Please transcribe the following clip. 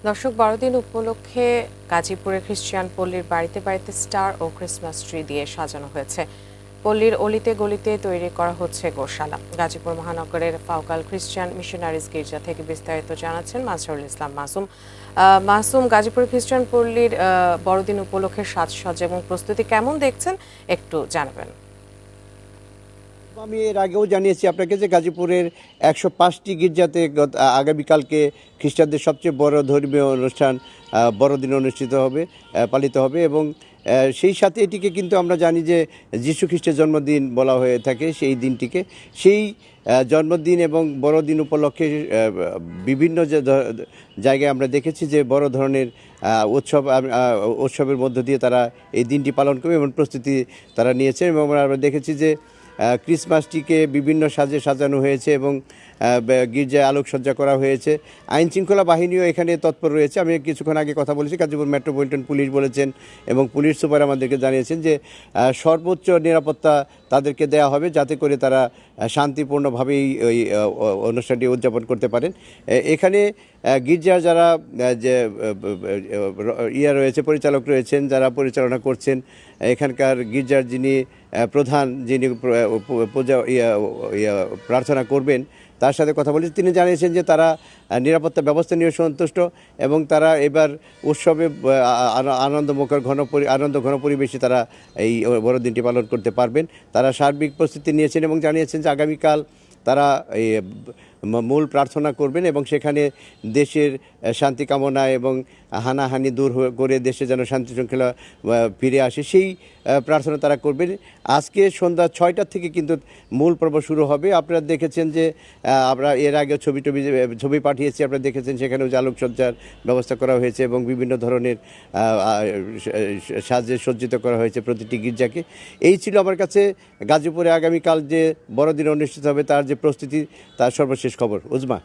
দর্শক বড়দিন উপলক্ষে গাজীপুরের খ্রিস্টান পল্লীর বাড়িতে বাড়িতে স্টার ও ক্রিসমাস ট্রি দিয়ে সাজানো হয়েছে। পল্লীর অলিতে গলিতে তৈরি করা হচ্ছে গোশালা। গাজীপুর মহানগরের ফাউকাল খ্রিস্টান মিশনারিজ গির্জা থেকে বিস্তারিত জানাচ্ছেন মাজহারুল ইসলাম মাসুম। মাসুম, গাজীপুরের খ্রিস্টান পল্লীর বড়দিন উপলক্ষে সাজসজ্জা এবং প্রস্তুতি কেমন দেখছেন একটু জানাবেন। আমি এর আগেও জানিয়েছি আপনাকে যে গাজীপুরের 105টি গির্জাতে আগামীকালকে খ্রিস্টানদের সবচেয়ে বড় ধর্মীয় অনুষ্ঠান বড়দিন অনুষ্ঠিত হবে, পালিত হবে। এবং সেই সাথে এটিকে কিন্তু আমরা জানি যে যীশু খ্রিস্টের জন্মদিন বলা হয়ে থাকে সেই দিনটিকে। সেই জন্মদিন এবং বড়দিন উপলক্ষে বিভিন্ন যে জায়গায় আমরা দেখেছি যে বড় ধরনের উৎসবের মধ্য দিয়ে তারা এই দিনটি পালন করবে এবং প্রস্তুতি তারা নিয়েছে। এবং আমরা দেখেছি যে ক্রিসমাসটিকে বিভিন্ন সাজে সাজানো হয়েছে এবং গির্জায় আলোকসজ্জা করা হয়েছে। আইন শৃঙ্খলা বাহিনীও এখানে তৎপর রয়েছে। আমি কিছুক্ষণ আগে কথা বলেছি, গাজীপুর মেট্রোপলিটন পুলিশ বলেছেন এবং পুলিশ সুপার আমাদেরকে জানিয়েছেন যে সর্বোচ্চ নিরাপত্তা তাদেরকে দেওয়া হবে যাতে করে তারা শান্তিপূর্ণভাবেই ওই অনুষ্ঠানটি উদযাপন করতে পারেন। এখানে গির্জার যারা যে রয়েছে, পরিচালক রয়েছেন, যারা পরিচালনা করছেন, এখানকার গির্জার যিনি প্রধান, যিনি পূজা প্রার্থনা করবেন, তার সাথে কথা বলেছি। তিনি জানিয়েছেন যে তারা নিরাপত্তা ব্যবস্থা নিয়ে সন্তুষ্ট এবং তারা এবার উৎসবে আনন্দ ঘন পরিবেশে তারা এই বড়দিনটি পালন করতে পারবেন। তারা সার্বিক প্রস্তুতি নিয়েছেন এবং জানিয়েছেন যে আগামীকাল তারা এই মূল প্রার্থনা করবেন এবং সেখানে দেশের শান্তি কামনা এবং হানাহানি দূর করে দেশে যেন শান্তি শৃঙ্খলা ফিরে আসে সেই প্রার্থনা তারা করবেন। আজকে সন্ধ্যা 6টার থেকে কিন্তু মূল পর্ব শুরু হবে। আপনারা দেখেছেন যে আমরা এর আগে ছবি পাঠিয়েছি, আপনারা দেখেছেন সেখানেও যে আলোকসজ্জার ব্যবস্থা করা হয়েছে এবং বিভিন্ন ধরনের সাজে সজ্জিত করা হয়েছে প্রতিটি গির্জাকে। এই ছিল আমার কাছে গাজীপুরে আগামীকাল যে বড়দিন অনুষ্ঠিত হবে তার যে প্রস্তুতি, তার সর্বশেষ খবর। উজমা।